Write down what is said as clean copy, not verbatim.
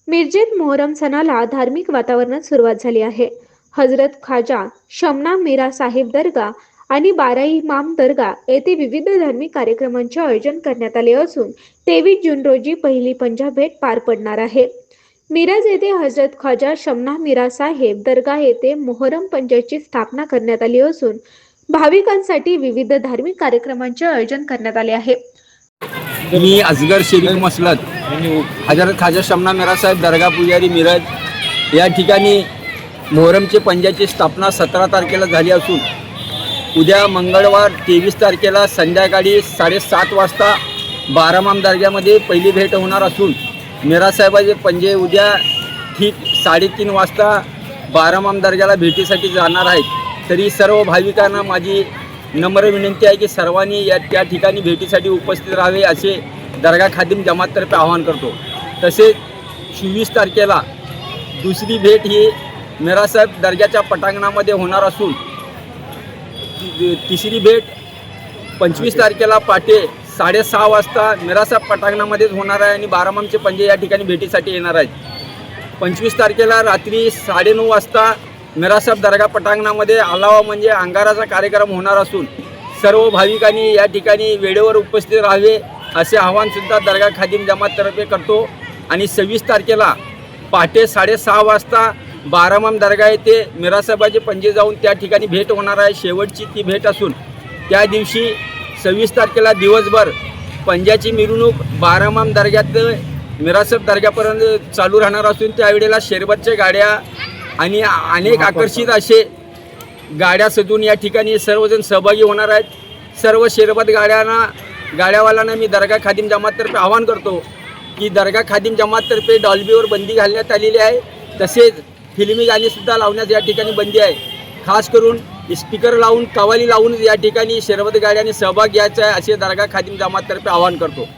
मिरजेत मोहरम सणाला धार्मिक वातावरणात सुरुवात झाली आहे. हजरत ख्वाजा शमना मीरा साहिब दर्गा आणि बाराई इमाम दर्गा येथे विविध धार्मिक कार्यक्रमांचे आयोजन करण्यात आले असून 23 जून रोजी पहिली पंजाब भेट पार पडणार आहे. मिरज येथे हजरत ख्वाजा शमना मीरा साहेब दर्गा येथे मोहरम पंजाची स्थापना करण्यात आली असून भाविकांसाठी विविध धार्मिक कार्यक्रमांचे आयोजन करण्यात आले आहे. मी असगर शरीफ मसलत हजरत ख्वाजा शमना मीरा साहेब दर्गा पुजारी मिरज या ठिकाणी मोहरमचे पंजाची स्थापना 17 तारखेला झाली असून उद्या मंगळवार 23 तारखेला संध्याकाळी 7:30 वाजता बारामाम दर्ग्यामध्ये पहिली भेट होणार असून मीरा साहेबाचे पंजे उद्या ठीक 3:30 वाजता बारामाम दर्ग्याला भेटीसाठी जाणार आहेत. तरी सर्व भाविकांना माझी नम्र विनंती आहे की सर्वांनी त्या ठिकाणी भेटीसाठी उपस्थित राहावे असे दर्गा खादिम जमाततर्फे आवाहन करतो. तसेच 24 तारखेला दुसरी भेट ही मीरासाहेब दर्ग्याच्या पटांगणामध्ये होणार असून तिसरी भेट 25 तारखेला पहाटे 6:30 वाजता मीरासाहेब पटांगणामध्येच होणार आहे आणि बारामामचे पंजे या ठिकाणी भेटीसाठी येणार आहेत. 25 तारखेला रात्री 9:30 वाजता मीरासाहेब दर्गा पटांगणामध्ये अलावा म्हणजे अंगाराचा कार्यक्रम होणार असून सर्व भाविकांनी या ठिकाणी वेळेवर उपस्थित राहावे असे आवाहनसुद्धा दर्गा खादिम जमाततर्फे करतो. आणि 26 तारखेला पहाटे 6:30 वाजता बारामाम दर्गा येथे मीरासाहेबाचे पंजे जाऊन त्या ठिकाणी भेट होणार आहे. शेवटची ती भेट असून त्या दिवशी 26 तारखेला दिवसभर पंजाची मिरवणूक बारामाम दर्ग्यात मीरासाहेब दर्ग्यापर्यंत चालू राहणार असून त्यावेळेला शरबतच्या गाड्या आणि अनेक आकर्षित असे गाड्या सजून या ठिकाणी सर्वजण सहभागी होणार आहेत. सर्व शरबत गाड्यावाल्यांना मी दर्गा खादिम जमाततर्फे आवाहन करतो की दर्गा खादिम जमाततर्फे डॉल्बीवर बंदी घालण्यात आलेली आहे. तसेच फिल्मी गाणीसुद्धा लावण्यास या ठिकाणी बंदी आहे. खास करून स्पीकर लावून कवाली लावून या ठिकाणी शरबत गाड्यांनी सहभाग घ्यायचा आहे असे दर्गा खादिम जमाततर्फे आवाहन करतो.